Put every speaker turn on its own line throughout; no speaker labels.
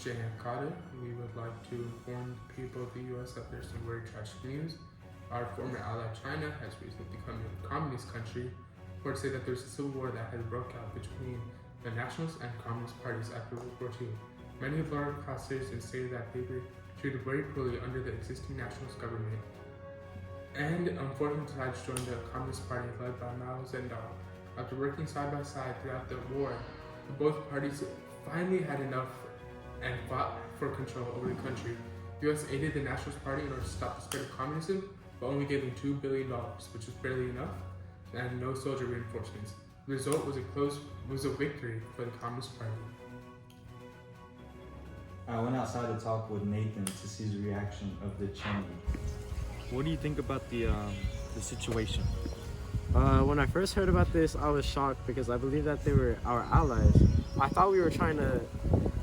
Jay Akata. We would like to inform the people of the U.S. that there's some very tragic news. Our former ally China has recently become a communist country. Reports say that there's a civil war that has broke out between the nationalist and communist parties after World War II. Many of our class citizens say that they were treated very poorly under the existing nationalist government. And unfortunately decided to join the Communist Party led by Mao Zedong. After working side by side throughout the war, both parties finally had enough and fought for control over the country. The US aided the Nationalist Party in order to stop the spread of communism, but only gave them $2 billion, which was barely enough, and no soldier reinforcements. The result was a victory for the Communist Party.
I went outside to talk with Nathan to see the reaction of the chamber.
What do you think about the situation?
When I first heard about this, I was shocked because I believe that they were our allies. I thought we were trying to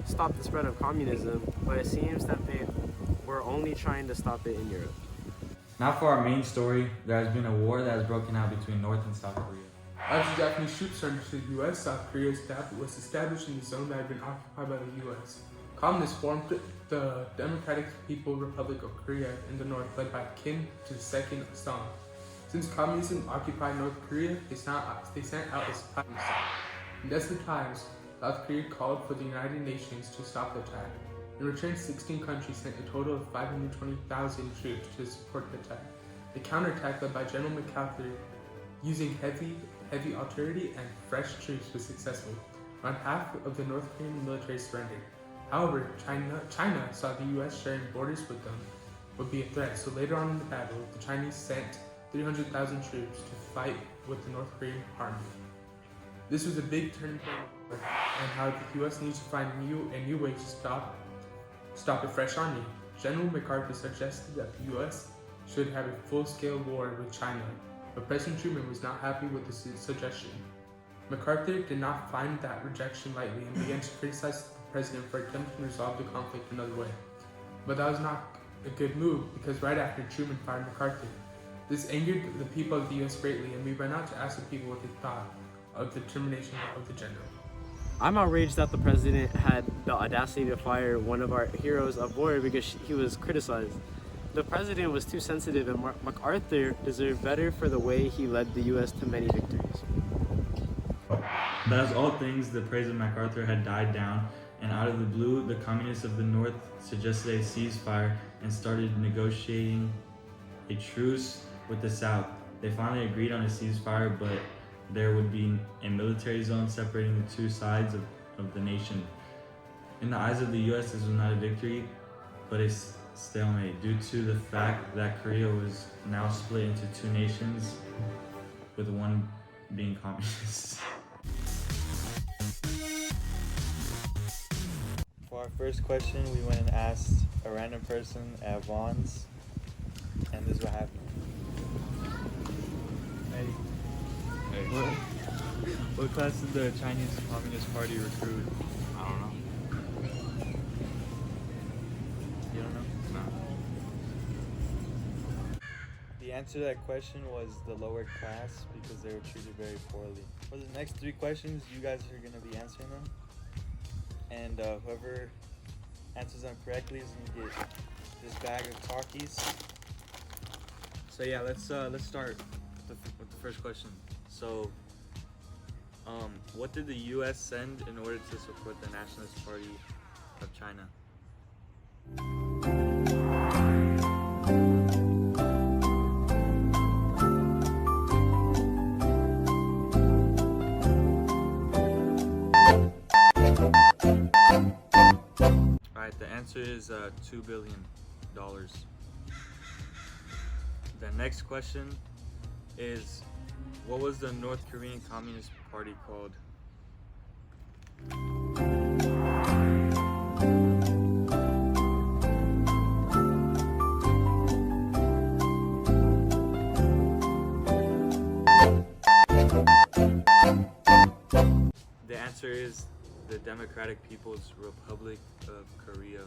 stop the spread of communism, but it seems that they were only trying to stop it in Europe.
Now for our main story, there has been a war that has broken out between North and South Korea.
As the Japanese troops surrendered to the US, South Korea was established in the zone that had been occupied by the US. Communists formed the Democratic People's Republic of Korea in the north, led by Kim II Sung. Since communism occupied North Korea, they sent out a spy mission. In desperate times, South Korea called for the United Nations to stop the attack. In return, 16 countries sent a total of 520,000 troops to support the attack. The counterattack led by General MacArthur, using heavy artillery and fresh troops, was successful. Around half of the North Korean military surrendered. However, China saw the US sharing borders with them would be a threat, so later on in the battle, the Chinese sent 300,000 troops to fight with the North Korean army. This was a big turning point and how the US needs to find a new way to stop a fresh army. General MacArthur suggested that the US should have a full-scale war with China, but President Truman was not happy with the suggestion. MacArthur did not find that rejection lightly and began to criticize the president for attempting to resolve the conflict another way. But that was not a good move, because right after, Truman fired MacArthur. This angered the people of the US greatly, and we went out to ask the people what they thought of the termination of the general.
I'm outraged that the president had the audacity to fire one of our heroes of war because he was criticized. The president was too sensitive, and MacArthur deserved better for the way he led the US to many victories.
But as all things, the praise of MacArthur had died down, and out of the blue, the communists of the North suggested a ceasefire and started negotiating a truce with the South. They finally agreed on a ceasefire, but there would be a military zone separating the two sides of the nation. In the eyes of the US, this was not a victory, but a stalemate due to the fact that Korea was now split into two nations, with one being communist.
For our first question, we went and asked a random person at Vaughn's, and this is what happened. Hey. What class did the Chinese Communist Party recruit?
I don't know.
You don't know?
No.
The answer to that question was the lower class because they were treated very poorly. For the next three questions, you guys are going to be answering them. And whoever answers them correctly is going to get this bag of Takis. So yeah, let's start with the first question. So, what did the U.S. send in order to support the Nationalist Party of China? Alright, the answer is $2 billion. The next question is, what was the North Korean Communist Party called? The answer is the Democratic People's Republic of Korea.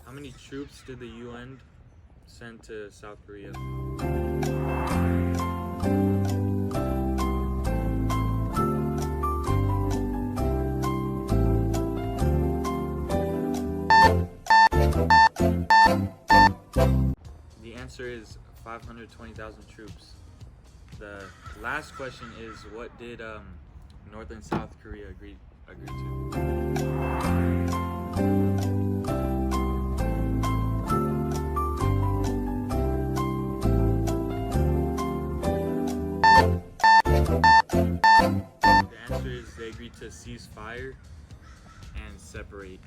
How many troops did the UN send to South Korea?
answer is 520,000 troops. The last question is, what did North and South Korea agree to? The answer is they agreed to cease fire and separate.